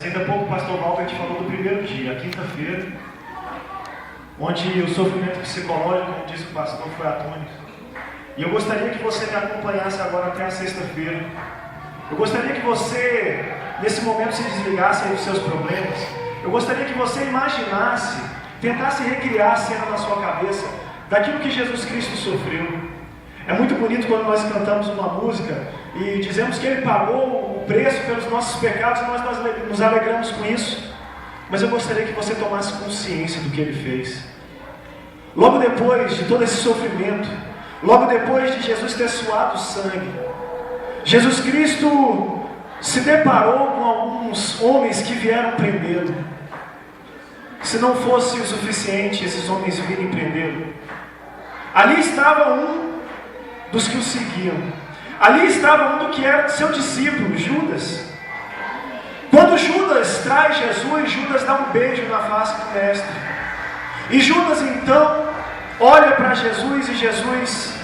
Ainda há pouco o pastor Walter te falou do primeiro dia, a quinta-feira, onde o sofrimento psicológico, como disse o pastor, foi atônico. E eu gostaria que você me acompanhasse agora até a sexta-feira. Eu gostaria que você, nesse momento, se desligasse dos seus problemas. Eu gostaria que você imaginasse, tentasse recriar a cena na sua cabeça daquilo que Jesus Cristo sofreu. É muito bonito quando nós cantamos uma música e dizemos que Ele pagou o preço pelos nossos pecados e nós nos alegramos com isso. Mas eu gostaria que você tomasse consciência do que Ele fez. Logo depois de todo esse sofrimento, logo depois de Jesus ter suado sangue, Jesus Cristo se deparou com alguns homens que vieram prendê-lo. Se não fosse o suficiente esses homens virem prendê-lo, ali estava um dos que o seguiam. Ali estava um do que era seu discípulo, Judas. Quando Judas traz Jesus, Judas dá um beijo na face do mestre. E Judas então olha para Jesus e Jesus,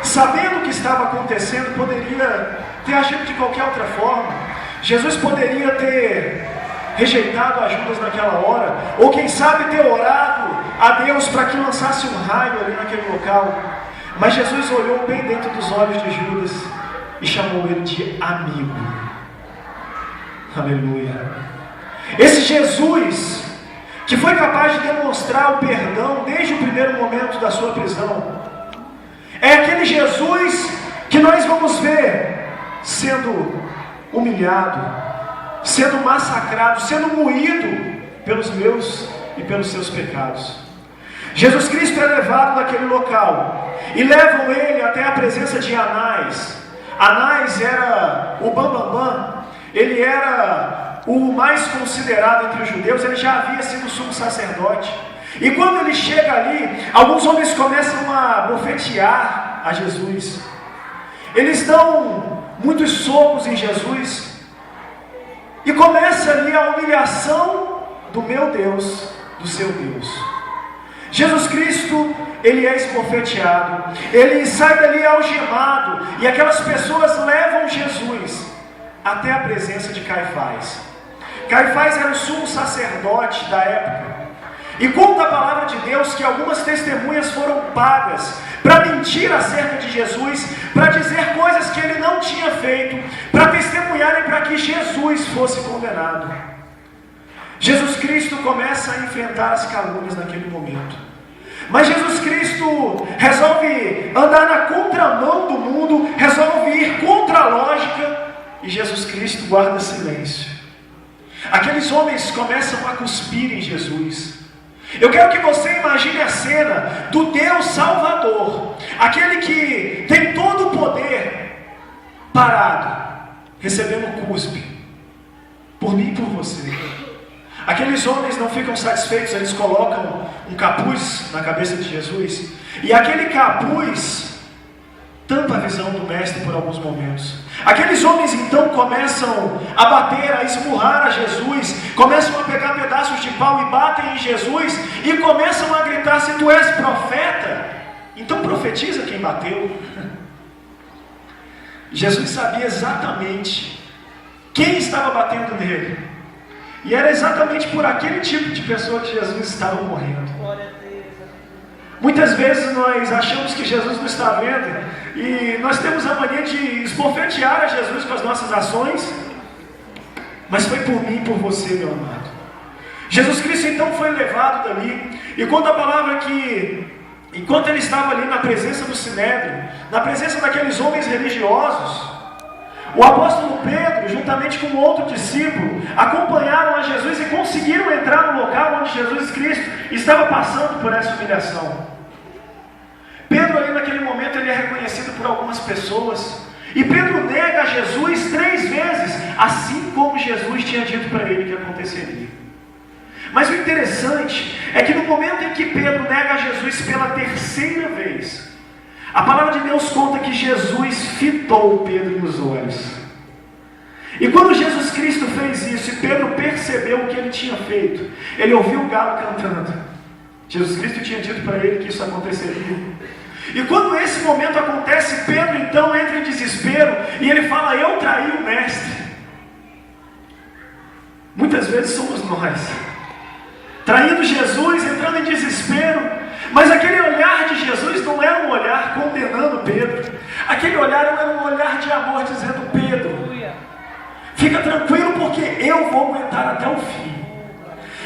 sabendo o que estava acontecendo, poderia ter agido de qualquer outra forma. Jesus poderia ter rejeitado a Judas naquela hora, ou quem sabe ter orado a Deus para que lançasse um raio ali naquele local. Mas Jesus olhou bem dentro dos olhos de Judas e chamou ele de amigo. Aleluia. Esse Jesus que foi capaz de demonstrar o perdão desde o primeiro momento da sua prisão, é aquele Jesus que nós vamos ver sendo humilhado, sendo massacrado, sendo moído pelos meus e pelos seus pecados. Jesus Cristo é levado naquele local e levam ele até a presença de Anás. Anás era o bambambam, ele era o mais considerado entre os judeus, ele já havia sido sumo sacerdote. E quando ele chega ali, alguns homens começam a bofetear a Jesus. Eles dão muitos socos em Jesus. E começa ali a humilhação do meu Deus, do seu Deus. Jesus Cristo, ele é esbofeteado, ele sai dali algemado, e aquelas pessoas levam Jesus até a presença de Caifás. Caifás era o sumo sacerdote da época, e conta a palavra de Deus que algumas testemunhas foram pagas para mentir acerca de Jesus, para dizer coisas que ele não tinha feito, para testemunharem para que Jesus fosse condenado. Jesus Cristo começa a enfrentar as calúnias naquele momento. Mas Jesus Cristo resolve andar na contramão do mundo, resolve ir contra a lógica, e Jesus Cristo guarda silêncio. Aqueles homens começam a cuspir em Jesus. Eu quero que você imagine a cena do Deus Salvador, aquele que tem todo o poder, parado, recebendo cuspe, por mim e por você. Aqueles homens não ficam satisfeitos, eles colocam um capuz na cabeça de Jesus, e aquele capuz tampa a visão do mestre por alguns momentos. Aqueles homens então começam a bater, a esmurrar a Jesus, começam a pegar pedaços de pau e batem em Jesus, e começam a gritar: se tu és profeta, então profetiza quem bateu. Jesus sabia exatamente quem estava batendo nele, e era exatamente por aquele tipo de pessoa que Jesus estava morrendo. Muitas vezes nós achamos que Jesus não está vendo, e nós temos a mania de esbofetear a Jesus com as nossas ações, mas foi por mim e por você, meu amado. Jesus Cristo então foi levado dali, e conta a palavra que, enquanto ele estava ali na presença do Sinédrio, na presença daqueles homens religiosos, o apóstolo Pedro, juntamente com outro discípulo, acompanharam a Jesus e conseguiram entrar no local onde Jesus Cristo estava passando por essa humilhação. Pedro ali naquele momento, ele é reconhecido por algumas pessoas, e Pedro nega a Jesus 3 vezes, assim como Jesus tinha dito para ele que aconteceria. Mas o interessante é que no momento em que Pedro nega a Jesus pela 3ª vez, a palavra de Deus conta que Jesus fitou Pedro nos olhos. E quando Jesus Cristo fez isso, e Pedro percebeu o que ele tinha feito, ele ouviu o galo cantando. Jesus Cristo tinha dito para ele que isso aconteceria. E quando esse momento acontece, Pedro então entra em desespero, e ele fala: eu traí o mestre. Muitas vezes somos nós, traindo Jesus, entrando em desespero. Mas aquele olhar de Jesus não era um olhar condenando Pedro. Aquele olhar era um olhar de amor, dizendo: Pedro, fica tranquilo, porque eu vou aguentar até o fim.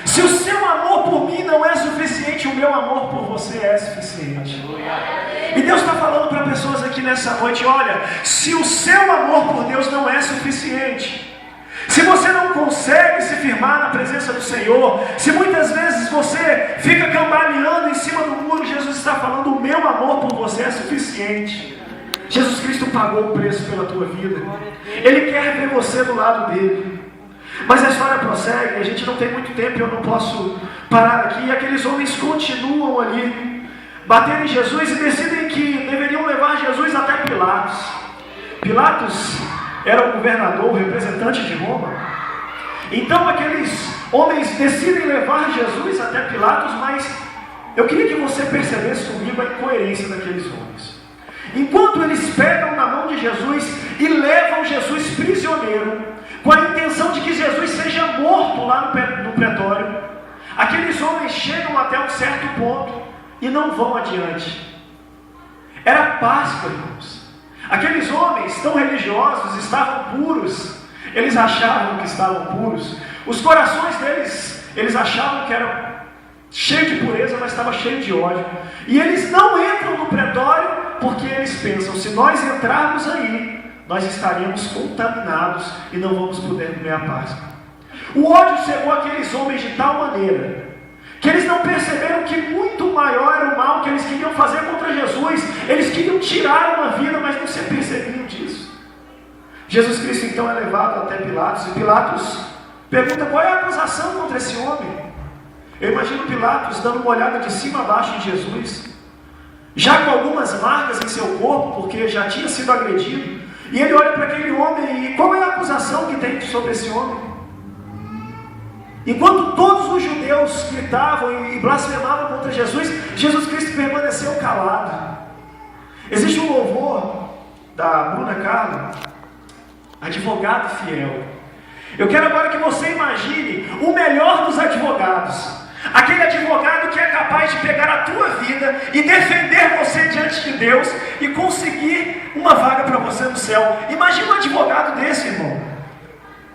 Se o seu amor por mim não é suficiente, o meu amor por você é suficiente. E Deus está falando para pessoas aqui nessa noite: olha, se o seu amor por Deus não é suficiente, se você não consegue se firmar na presença do Senhor, se muitas vezes você fica cambaleando em cima do muro, Jesus está falando: o meu amor por você é suficiente. Jesus Cristo pagou o preço pela tua vida. Ele quer ver você do lado dele. Mas a história prossegue, a gente não tem muito tempo, eu não posso parar aqui. E aqueles homens continuam ali, batendo em Jesus, e decidem que deveriam levar Jesus até Pilatos. Pilatos era o governador, o representante de Roma. Então aqueles homens decidem levar Jesus até Pilatos, mas eu queria que você percebesse comigo a incoerência daqueles homens. Enquanto eles pegam na mão de Jesus e levam Jesus prisioneiro, com a intenção de que Jesus seja morto lá no pretório, aqueles homens chegam até um certo ponto e não vão adiante. Era Páscoa, irmãos. Aqueles homens tão religiosos estavam puros. Eles achavam que estavam puros. Os corações deles, eles achavam que era cheio de pureza, mas estava cheio de ódio. E eles não entram no pretório porque eles pensam: se nós entrarmos aí, nós estaríamos contaminados e não vamos poder comer a Páscoa. O ódio cegou aqueles homens de tal maneira que eles não perceberam que muito maior era o mal que eles queriam fazer contra Jesus. Eles queriam tirar uma vida, mas não se percebiam disso. Jesus Cristo então é levado até Pilatos, e Pilatos pergunta: qual é a acusação contra esse homem? Eu imagino Pilatos dando uma olhada de cima a baixo em Jesus, já com algumas marcas em seu corpo, porque já tinha sido agredido. E ele olha para aquele homem e: qual é a acusação que tem sobre esse homem? Enquanto todos os judeus gritavam e blasfemavam contra Jesus, Jesus Cristo permaneceu calado. Existe um louvor da Bruna Carla, Advogado Fiel. Eu quero agora que você imagine o melhor dos advogados. Aquele advogado que é capaz de pegar a tua vida e defender você diante de Deus e conseguir uma vaga para você no céu. Imagina um advogado desse, irmão.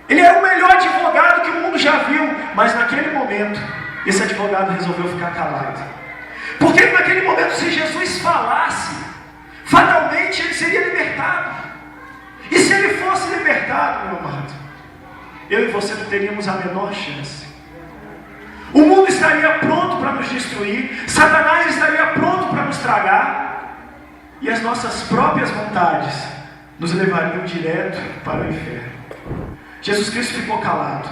Ele era o melhor advogado que o mundo já viu, mas naquele momento, esse advogado resolveu ficar calado. Porque naquele momento, se Jesus falasse, fatalmente ele seria libertado. E se ele fosse libertado, meu amado, eu e você não teríamos a menor chance. O mundo estaria pronto para nos destruir, Satanás estaria pronto para nos tragar, e as nossas próprias vontades nos levariam direto para o inferno. Jesus Cristo ficou calado.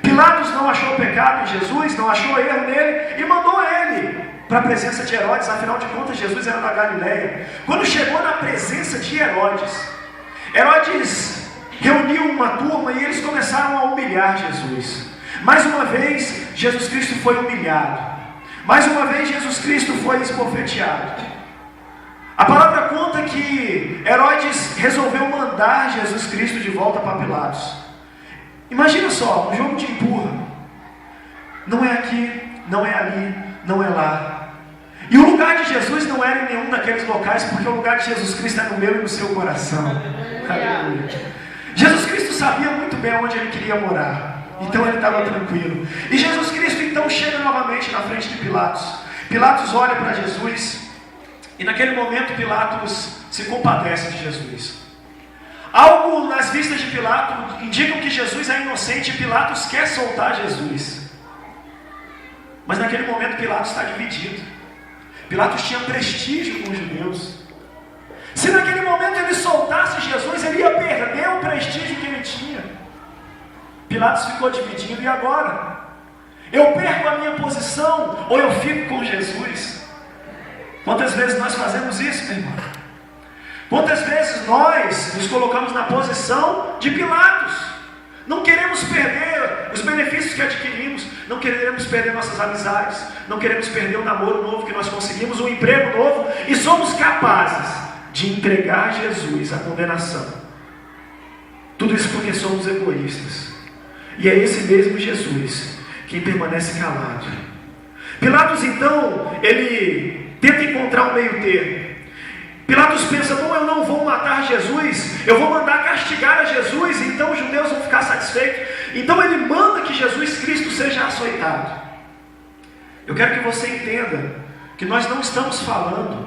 Pilatos não achou pecado em Jesus, não achou erro nele, e mandou ele para a presença de Herodes. Afinal de contas, Jesus era da Galileia. Quando chegou na presença de Herodes, Herodes reuniu uma turma e eles começaram a humilhar Jesus. Mais uma vez, Jesus Cristo foi humilhado. Mais uma vez, Jesus Cristo foi esbofeteado. A palavra conta que Herodes resolveu mandar Jesus Cristo de volta para Pilatos. Imagina só, um jogo de empurra. Não é aqui, não é ali, não é lá. E o lugar de Jesus não era em nenhum daqueles locais, porque o lugar de Jesus Cristo é no meu e no seu coração. Aleluia. Jesus Cristo sabia muito bem onde ele queria morar. Então ele estava tranquilo. E Jesus Cristo então chega novamente na frente de Pilatos. Pilatos olha para Jesus. E naquele momento Pilatos se compadece de Jesus. Algo nas vistas de Pilatos indicam que Jesus é inocente e Pilatos quer soltar Jesus. Mas naquele momento Pilatos está dividido. Pilatos tinha prestígio com os judeus. Se naquele momento ele soltasse Jesus, ele ia perder o prestígio que ele tinha. Pilatos ficou dividido. E agora? Eu perco a minha posição ou eu fico com Jesus? Quantas vezes nós fazemos isso, meu irmão? Quantas vezes nós nos colocamos na posição de Pilatos? Não queremos perder os benefícios que adquirimos, não queremos perder nossas amizades, não queremos perder o namoro novo que nós conseguimos, um emprego novo, e somos capazes de entregar Jesus à condenação. Tudo isso porque somos egoístas. E é esse mesmo Jesus quem permanece calado. Pilatos então, ele tenta encontrar um meio termo. Pilatos pensa, bom, eu não vou matar Jesus, eu vou mandar castigar a Jesus, então os judeus vão ficar satisfeitos. Então ele manda que Jesus Cristo seja açoitado. Eu quero que você entenda que nós não estamos falando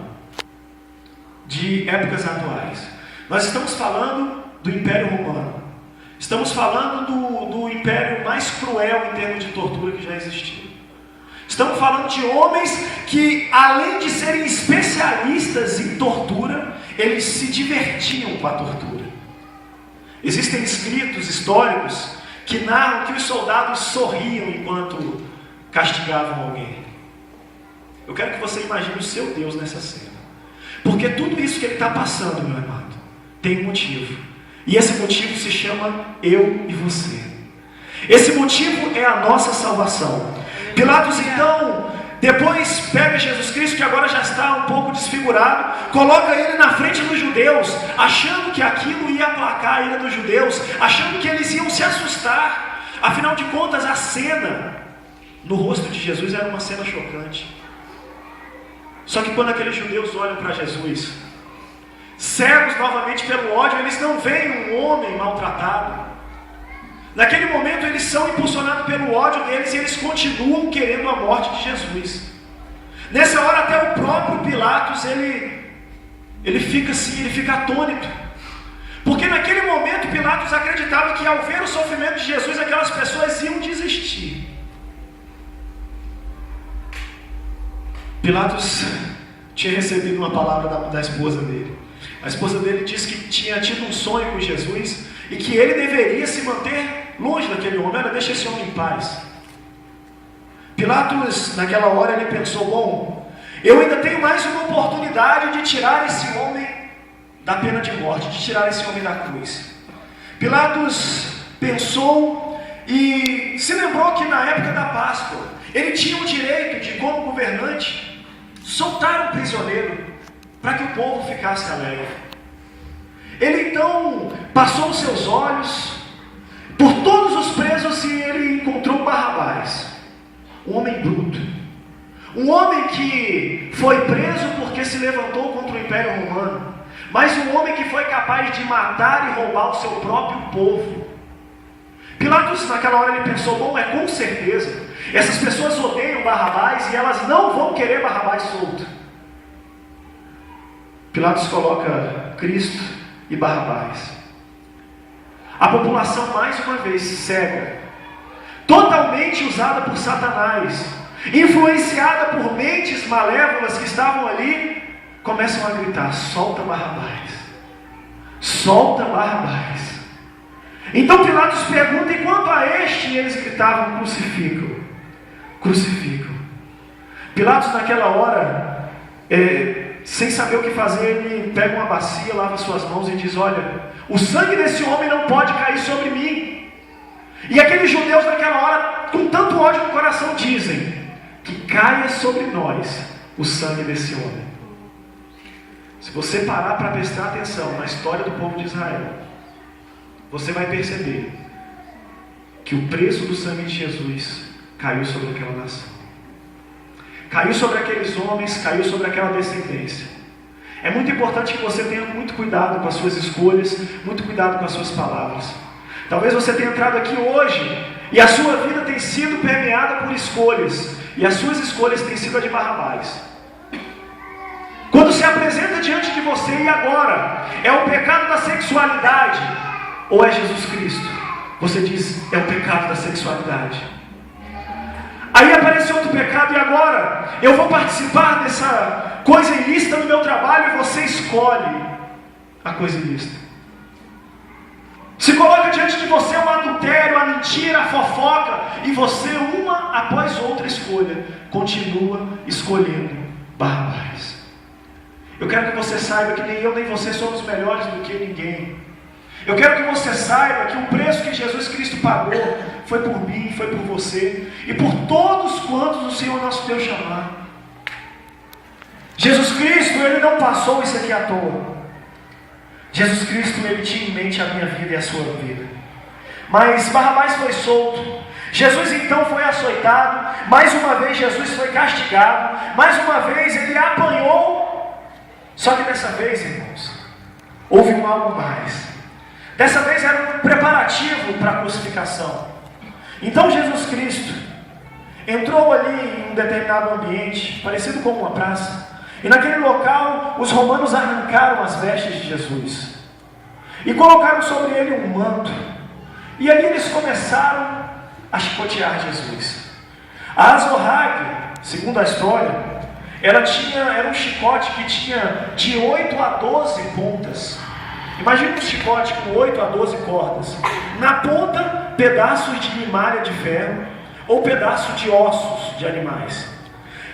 de épocas atuais. Nós estamos falando do Império Romano. Estamos falando do império mais cruel em termos de tortura que já existiu. Estamos falando de homens que, além de serem especialistas em tortura, eles se divertiam com a tortura. Existem escritos históricos que narram que os soldados sorriam enquanto castigavam alguém. Eu quero que você imagine o seu Deus nessa cena. Porque tudo isso que ele está passando, meu amado, tem um motivo. E esse motivo se chama eu e você. Esse motivo é a nossa salvação. Pilatos então, depois pega Jesus Cristo, que agora já está um pouco desfigurado, coloca ele na frente dos judeus, achando que aquilo ia aplacar a ira dos judeus, achando que eles iam se assustar. Afinal de contas, a cena no rosto de Jesus era uma cena chocante. Só que quando aqueles judeus olham para Jesus, cegos novamente pelo ódio, eles não veem um homem maltratado. Naquele momento eles são impulsionados pelo ódio deles e eles continuam querendo a morte de Jesus. Nessa hora até o próprio Pilatos, ele fica assim, ele fica atônito. Porque naquele momento Pilatos acreditava que ao ver o sofrimento de Jesus, aquelas pessoas iam desistir. Pilatos tinha recebido uma palavra da esposa dele. A esposa dele disse que tinha tido um sonho com Jesus e que ele deveria se manter longe daquele homem. Ela deixa esse homem em paz. Pilatos, naquela hora, ele pensou, bom, eu ainda tenho mais uma oportunidade de tirar esse homem da pena de morte, de tirar esse homem da cruz. Pilatos pensou e se lembrou que na época da Páscoa, ele tinha o direito de, como governante, soltar um prisioneiro para que o povo ficasse alegre. Ele então passou os seus olhos por todos os presos e ele encontrou Barrabás, um homem bruto, um homem que foi preso porque se levantou contra o Império Romano, mas um homem que foi capaz de matar e roubar o seu próprio povo. Pilatos naquela hora ele pensou, bom, é com certeza, essas pessoas odeiam Barrabás e elas não vão querer Barrabás solto. Pilatos coloca Cristo e Barrabás. A população, mais uma vez, cega, totalmente usada por Satanás, influenciada por mentes malévolas que estavam ali, começam a gritar, solta Barrabás, solta Barrabás. Então Pilatos pergunta, e quanto a este, eles gritavam, crucificam, crucificam. Pilatos naquela hora, sem saber o que fazer, ele pega uma bacia, lava suas mãos e diz, olha, o sangue desse homem não pode cair sobre mim. E aqueles judeus naquela hora, com tanto ódio no coração, dizem, que caia sobre nós o sangue desse homem. Se você parar para prestar atenção na história do povo de Israel, você vai perceber que o preço do sangue de Jesus caiu sobre aquela nação. Caiu sobre aqueles homens, caiu sobre aquela descendência. É muito importante que você tenha muito cuidado com as suas escolhas, muito cuidado com as suas palavras. Talvez você tenha entrado aqui hoje e a sua vida tem sido permeada por escolhas, e as suas escolhas têm sido a de Barrabás. Quando se apresenta diante de você, e agora? É o pecado da sexualidade ou é Jesus Cristo? Você diz, é o pecado da sexualidade. Aí aparece outro pecado, e agora? Eu vou participar dessa coisa ilícita no meu trabalho, e você escolhe a coisa ilícita. Se coloca diante de você o adultério, a mentira, a fofoca, e você, uma após outra escolha, continua escolhendo Barrabás. Eu quero que você saiba que nem eu nem você somos melhores do que ninguém. Eu quero que você saiba que o preço que Jesus Cristo pagou foi por mim, foi por você e por todos quantos o Senhor nosso Deus chamar. Jesus Cristo, Ele não passou isso aqui à toa. Jesus Cristo, Ele tinha em mente a minha vida e a sua vida. Mas Barrabás foi solto. Jesus então foi açoitado. Mais uma vez Jesus foi castigado. Mais uma vez ele apanhou. Só que dessa vez, irmãos, houve um algo mais. Dessa vez era um preparativo para a crucificação. Então Jesus Cristo entrou ali em um determinado ambiente, parecido com uma praça. E naquele local, os romanos arrancaram as vestes de Jesus e colocaram sobre ele um manto. E ali eles começaram a chicotear Jesus. A azorrague, segundo a história, era um chicote que tinha de 8 a 12 pontas. Imagina um chicote com 8 a 12 cordas. Na ponta, pedaços de malha de ferro ou pedaço de ossos de animais.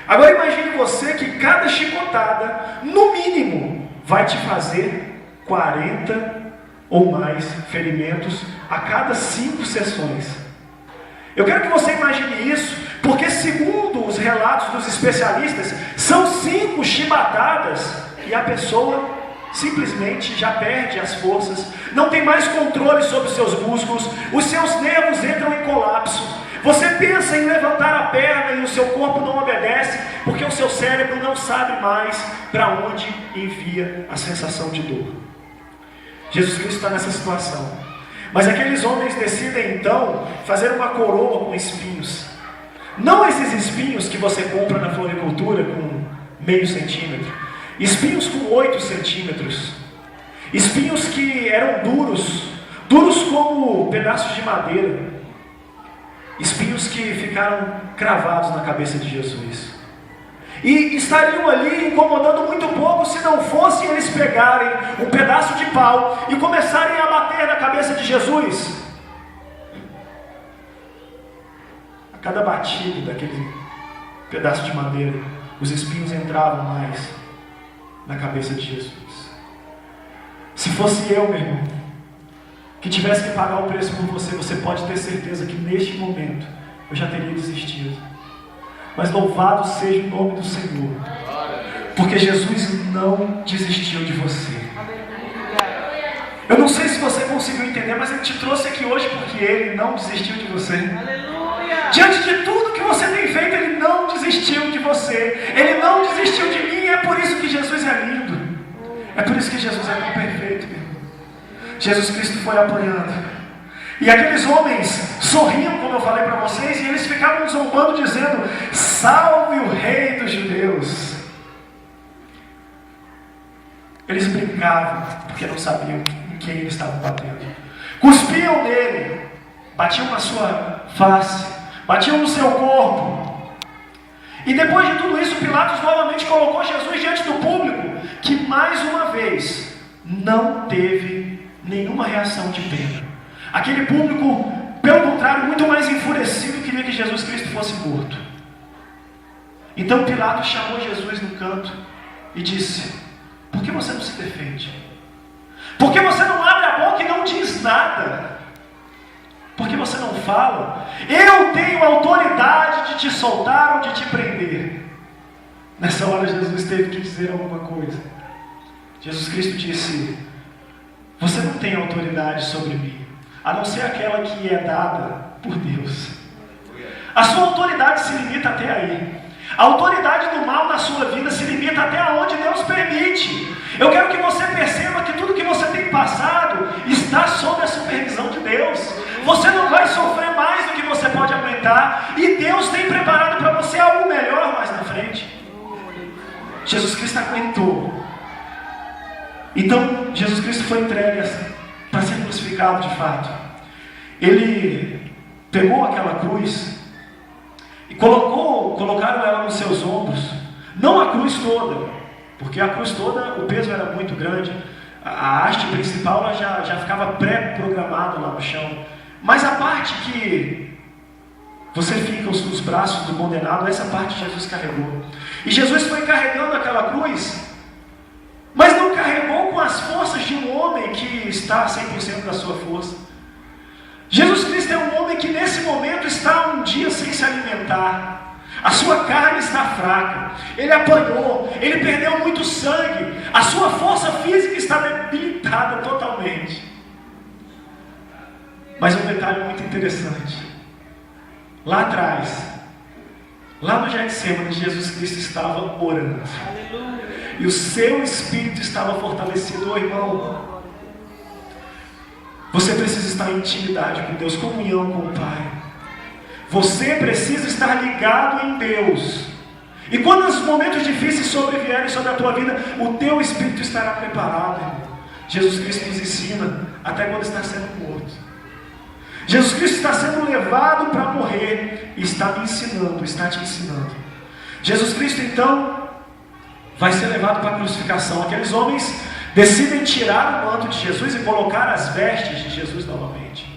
Agora imagine você que cada chicotada, no mínimo, vai te fazer 40 ou mais ferimentos a cada 5 sessões. Eu quero que você imagine isso, porque segundo os relatos dos especialistas, são 5 chibatadas e a pessoa simplesmente já perde as forças, não tem mais controle sobre os seus músculos, os seus nervos entram em colapso. Você pensa em levantar a perna e o seu corpo não obedece, porque o seu cérebro não sabe mais para onde envia a sensação de dor. Jesus Cristo está nessa situação. Mas aqueles homens decidem então fazer uma coroa com espinhos. Não esses espinhos que você compra na floricultura com meio centímetro. Espinhos com 8 centímetros. Espinhos que eram duros como pedaços de madeira. Espinhos que ficaram cravados na cabeça de Jesus. E estariam ali incomodando muito pouco se não fosse eles pegarem um pedaço de pau e começarem a bater na cabeça de Jesus. A cada batida daquele pedaço de madeira, os espinhos entravam mais na cabeça de Jesus. Se fosse eu, meu irmão, que tivesse que pagar o preço por você, você pode ter certeza que neste momento eu já teria desistido. Mas louvado seja o nome do Senhor, porque Jesus não desistiu de você. Eu não sei se você conseguiu entender, mas Ele te trouxe aqui hoje porque Ele não desistiu de você. Diante de tudo que você tem feito, Ele não desistiu de você. Ele não desistiu de mim, e é por isso que Jesus é lindo. É por isso que Jesus é tão perfeito, meu irmão. Jesus Cristo foi apanhando. E aqueles homens sorriam, como eu falei para vocês, e eles ficavam zombando, dizendo: salve o rei dos judeus. Eles brincavam, porque não sabiam em quem eles estavam batendo. Cuspiam nele, batiam na sua face, batiam no seu corpo. E depois de tudo isso, Pilatos novamente colocou Jesus diante do público, que mais uma vez não teve nenhuma reação de pena. Aquele público, pelo contrário, muito mais enfurecido, queria que Jesus Cristo fosse morto. Então Pilatos chamou Jesus no canto e disse: por que você não se defende? Por que você não abre a boca e não diz nada? Por que você não fala? Eu tenho autoridade de te soltar ou de te prender. Nessa hora Jesus teve que dizer alguma coisa. Jesus Cristo disse: você não tem autoridade sobre mim, a não ser aquela que é dada por Deus. A sua autoridade se limita até aí. A autoridade do mal na sua vida se limita até onde Deus permite. Eu quero que você perceba que tudo que você tem passado está sob a supervisão de Deus. Você não vai sofrer mais do que você pode aguentar, e Deus tem preparado para você algo melhor mais na frente. Jesus Cristo aguentou. Então Jesus Cristo foi entregue para ser crucificado de fato. Ele pegou aquela cruz e colocaram ela nos seus ombros. Não a cruz toda, porque a cruz toda, o peso era muito grande. A haste principal ela já ficava pré-programada lá no chão. Mas a parte que você fica os braços do condenado, essa parte Jesus carregou. E Jesus foi carregando aquela cruz, mas não carregou com as forças de um homem que está 100% da sua força. Jesus Cristo é um homem que nesse momento está um dia sem se alimentar. A sua carne está fraca. Ele apanhou, ele perdeu muito sangue. A sua força física está debilitada totalmente. Mas um detalhe muito interessante. Lá atrás, lá no Getsemane, Jesus Cristo estava orando. E o seu espírito estava fortalecido. Irmão, você precisa estar em intimidade com Deus, comunhão com o Pai. Você precisa estar ligado em Deus. E quando os momentos difíceis sobrevierem sobre a tua vida, o teu espírito estará preparado, irmão. Jesus Cristo nos ensina até quando está sendo morto. Jesus Cristo está sendo levado para morrer e está me ensinando, está te ensinando. Jesus Cristo então vai ser levado para a crucificação. Aqueles homens decidem tirar o manto de Jesus e colocar as vestes de Jesus novamente.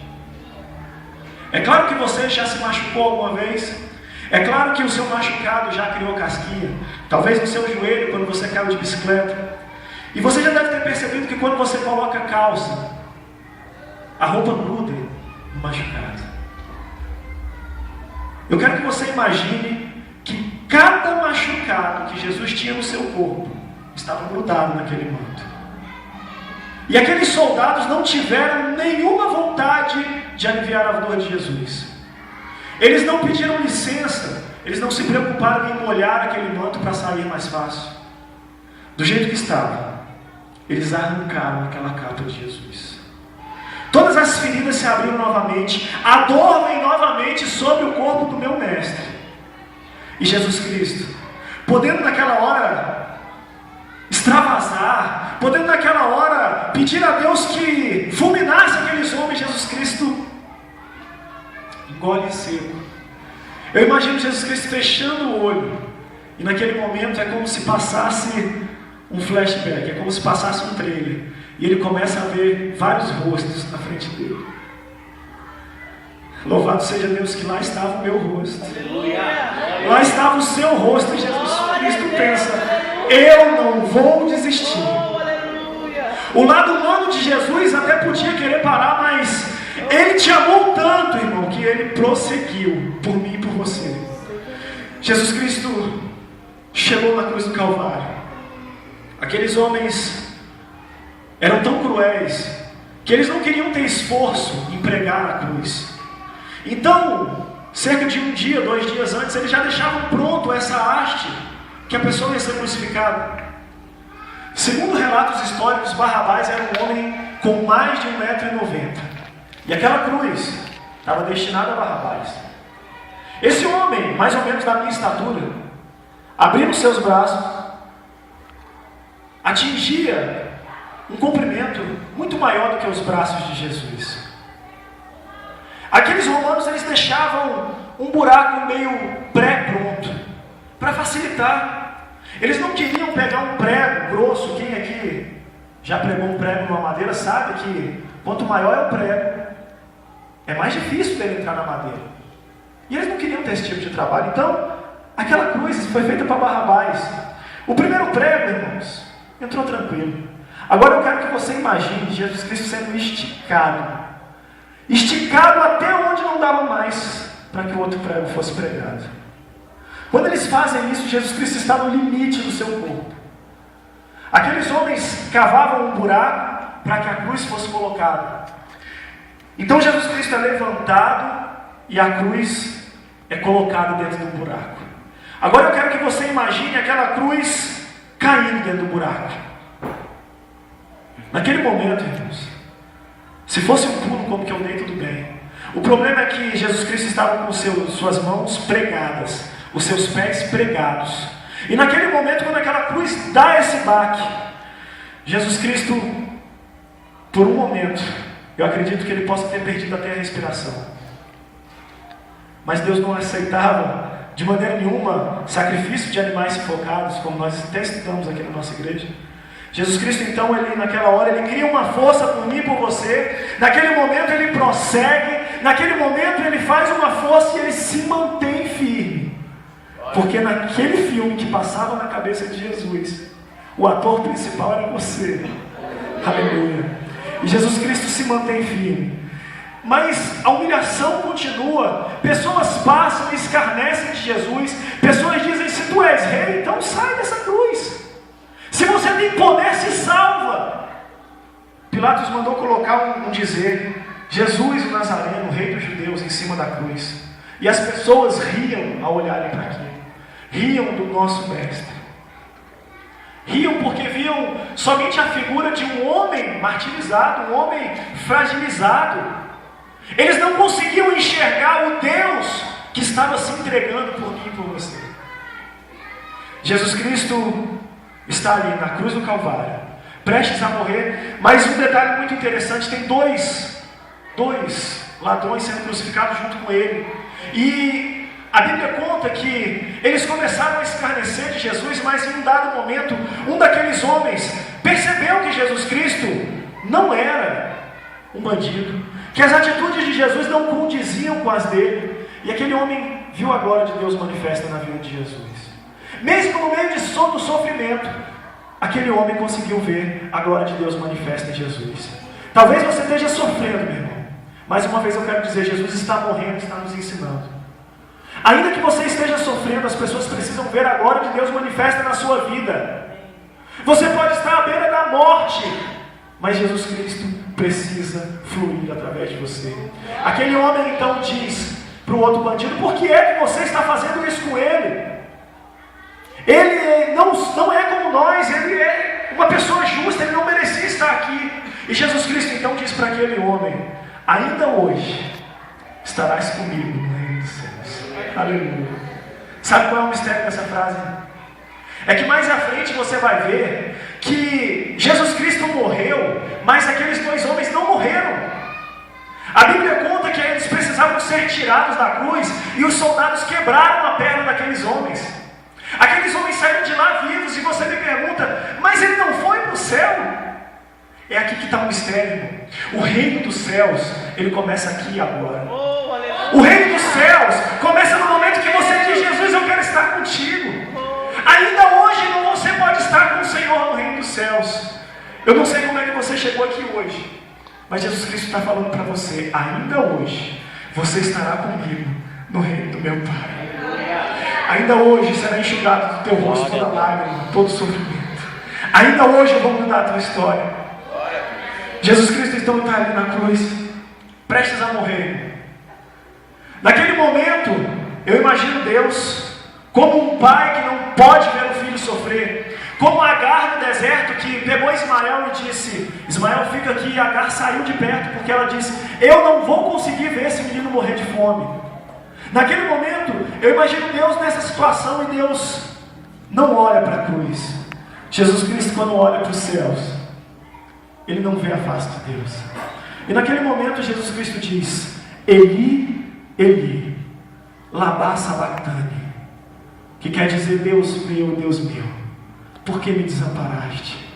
É claro que você já se machucou alguma vez. É claro que o seu machucado já criou casquinha. Talvez no seu joelho, quando você caiu de bicicleta. E você já deve ter percebido que quando você coloca a calça, a roupa gruda no machucado. Eu quero que você imagine que cada machucado que Jesus tinha no seu corpo estava grudado naquele manto. E aqueles soldados não tiveram nenhuma vontade de aliviar a dor de Jesus. Eles não pediram licença, eles não se preocuparam em molhar aquele manto para sair mais fácil. Do jeito que estava, eles arrancaram aquela capa de Jesus. Todas as feridas se abriram novamente, a dor vem novamente sobre o corpo do meu mestre. E Jesus Cristo, podendo naquela hora extravasar, podendo naquela hora pedir a Deus que fulminasse aqueles homens, Jesus Cristo engole seco. Eu imagino Jesus Cristo fechando o olho, e naquele momento é como se passasse um flashback, é como se passasse um trailer, e ele começa a ver vários rostos na frente dele. Louvado seja Deus que lá estava o meu rosto. Lá estava o seu rosto, e Jesus Cristo pensa: eu não vou desistir. O lado humano de Jesus até podia querer parar, mas ele te amou tanto, irmão, que ele prosseguiu por mim e por você. Jesus Cristo chegou na cruz do Calvário. Aqueles homens eram tão cruéis que eles não queriam ter esforço em pregar a cruz. Então, cerca de um dia, 2 dias antes, eles já deixavam pronto essa haste que a pessoa ia ser crucificada. Segundo relatos históricos, Barrabás era um homem com mais de 1,90 m. E aquela cruz estava destinada a Barrabás. Esse homem, mais ou menos da minha estatura, abrindo seus braços, atingia um comprimento muito maior do que os braços de Jesus. Aqueles romanos, eles deixavam um buraco meio pré-pronto, para facilitar. Eles não queriam pegar um prego grosso. Quem aqui já pregou um prego numa madeira sabe que quanto maior é o prego, é mais difícil dele entrar na madeira. E eles não queriam ter esse tipo de trabalho. Então, aquela cruz foi feita para Barrabás. O primeiro prego, irmãos, entrou tranquilo. Agora eu quero que você imagine Jesus Cristo sendo esticado. Esticado até onde não dava mais para que o outro prego fosse pregado. Quando eles fazem isso, Jesus Cristo está no limite do seu corpo. Aqueles homens cavavam um buraco para que a cruz fosse colocada. Então Jesus Cristo é levantado e a cruz é colocada dentro do buraco. Agora eu quero que você imagine aquela cruz caindo dentro do buraco. Naquele momento, irmãos, se fosse um pulo como que eu dei, tudo bem. O problema é que Jesus Cristo estava com suas mãos pregadas, os seus pés pregados. E naquele momento, quando aquela cruz dá esse baque, Jesus Cristo, por um momento, eu acredito que ele possa ter perdido até a respiração. Mas Deus não aceitava de maneira nenhuma sacrifício de animais sufocados, como nós até estudamos aqui na nossa igreja. Jesus Cristo, então, ele, naquela hora, ele cria uma força por mim e por você. Naquele momento ele prossegue, naquele momento ele faz uma força e ele se mantém firme. Porque naquele filme que passava na cabeça de Jesus, o ator principal era você. Aleluia. E Jesus Cristo se mantém firme. Mas a humilhação continua. Pessoas passam e escarnecem de Jesus. Pessoas dizem: se tu és rei, então sai dessa cruz. Se você tem poder, se salva. Pilatos mandou colocar um dizer Jesus, o Nazareno, o rei dos judeus, em cima da cruz. E as pessoas riam ao olharem para aquilo. Riam do nosso mestre. Riam porque viam somente a figura de um homem martirizado, um homem fragilizado. Eles não conseguiam enxergar o Deus que estava se entregando por mim e por você. Jesus Cristo está ali na cruz do Calvário, prestes a morrer. Mas um detalhe muito interessante: tem dois ladrões sendo crucificados junto com ele. E a Bíblia conta que eles começaram a escarnecer de Jesus, mas em um dado momento, um daqueles homens percebeu que Jesus Cristo não era um bandido, que as atitudes de Jesus não condiziam com as dele. E aquele homem viu a glória de Deus manifesta na vida de Jesus. Mesmo no meio do sofrimento, aquele homem conseguiu ver a glória de Deus manifesta em Jesus. Talvez você esteja sofrendo, meu irmão. Mais uma vez eu quero dizer, Jesus está morrendo, está nos ensinando. Ainda que você esteja sofrendo, as pessoas precisam ver a glória de Deus manifesta na sua vida. Você pode estar à beira da morte, mas Jesus Cristo precisa fluir através de você. Aquele homem então diz para o outro bandido: por que é que você está fazendo isso com ele? Ele não é como nós, ele é uma pessoa justa, ele não merecia estar aqui. E Jesus Cristo então diz para aquele homem: ainda hoje estarás comigo no reino dos céus. Aleluia. Sabe qual é o mistério dessa frase? É que mais à frente você vai ver que Jesus Cristo morreu, mas aqueles dois homens não morreram. A Bíblia conta que eles precisavam ser tirados da cruz e os soldados quebraram a perna daqueles homens. Aqueles homens saíram de lá vivos. E você me pergunta: mas ele não foi para o céu? É aqui que está o mistério, irmão. O reino dos céus, ele começa aqui e agora. O reino dos céus começa no momento que você diz: Jesus, eu quero estar contigo. Ainda hoje você pode estar com o Senhor no reino dos céus. Eu não sei como é que você chegou aqui hoje, mas Jesus Cristo está falando para você: ainda hoje você estará comigo no reino do meu Pai. Ainda hoje será enxugado do teu rosto toda lágrima, todo sofrimento. Ainda hoje eu vou mudar a tua história. Jesus Cristo então está ali na cruz, prestes a morrer. Naquele momento, eu imagino Deus como um pai que não pode ver o filho sofrer, como Agar no deserto que pegou Ismael e disse: Ismael, fica aqui. E Agar saiu de perto porque ela disse: eu não vou conseguir ver esse menino morrer de fome. Naquele momento, eu imagino Deus nessa situação, e Deus não olha para a cruz. Jesus Cristo, quando olha para os céus, ele não vê a face de Deus. E naquele momento, Jesus Cristo diz: Eli, Eli, lama sabachthani, que quer dizer: Deus meu, por que me desamparaste?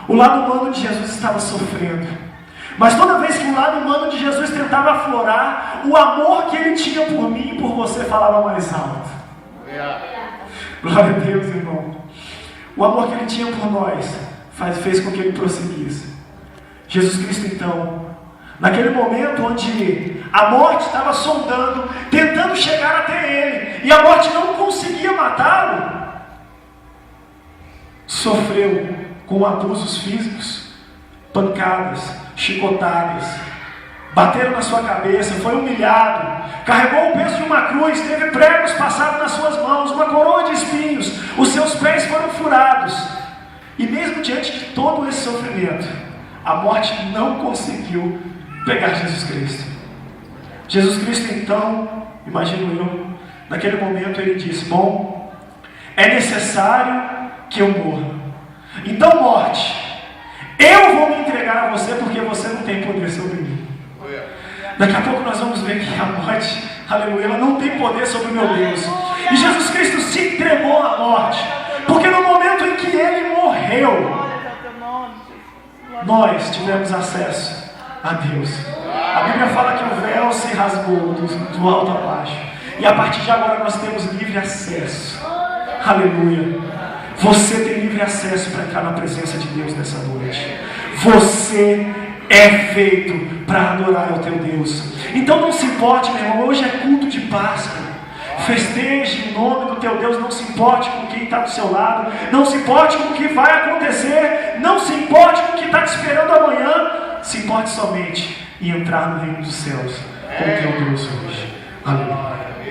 O lado humano de Jesus estava sofrendo. Mas toda vez que o lado humano de Jesus tentava aflorar, o amor que ele tinha por mim e por você falava mais alto. Glória a Deus, irmão. O amor que ele tinha por nós fez com que ele prosseguisse. Jesus Cristo então, naquele momento onde a morte estava sondando, tentando chegar até ele, e a morte não conseguia matá-lo, sofreu com abusos físicos, pancadas, chicotadas, bateram na sua cabeça, foi humilhado, carregou o peso de uma cruz, teve pregos passados nas suas mãos, uma coroa de espinhos, os seus pés foram furados. E mesmo diante de todo esse sofrimento, a morte não conseguiu pegar Jesus Cristo. Jesus Cristo então, imagino eu, naquele momento ele disse: bom, é necessário que eu morra. Então, morte, eu vou me entregar a você, porque você não tem poder sobre mim. Daqui a pouco nós vamos ver que a morte, aleluia, ela não tem poder sobre o meu Deus. E Jesus Cristo se entregou à morte, porque no momento em que ele morreu, nós tivemos acesso a Deus. A Bíblia fala que o véu se rasgou do alto a baixo, e a partir de agora nós temos livre acesso. Aleluia. Você tem livre acesso para entrar na presença de Deus nessa noite. Você é feito para adorar ao teu Deus. Então não se importe, meu irmão, hoje é culto de Páscoa. Festeje em nome do teu Deus. Não se importe com quem está do seu lado, não se importe com o que vai acontecer, não se importe com o que está te esperando amanhã. Se importe somente e entrar no reino dos céus com o teu Deus hoje. Aleluia.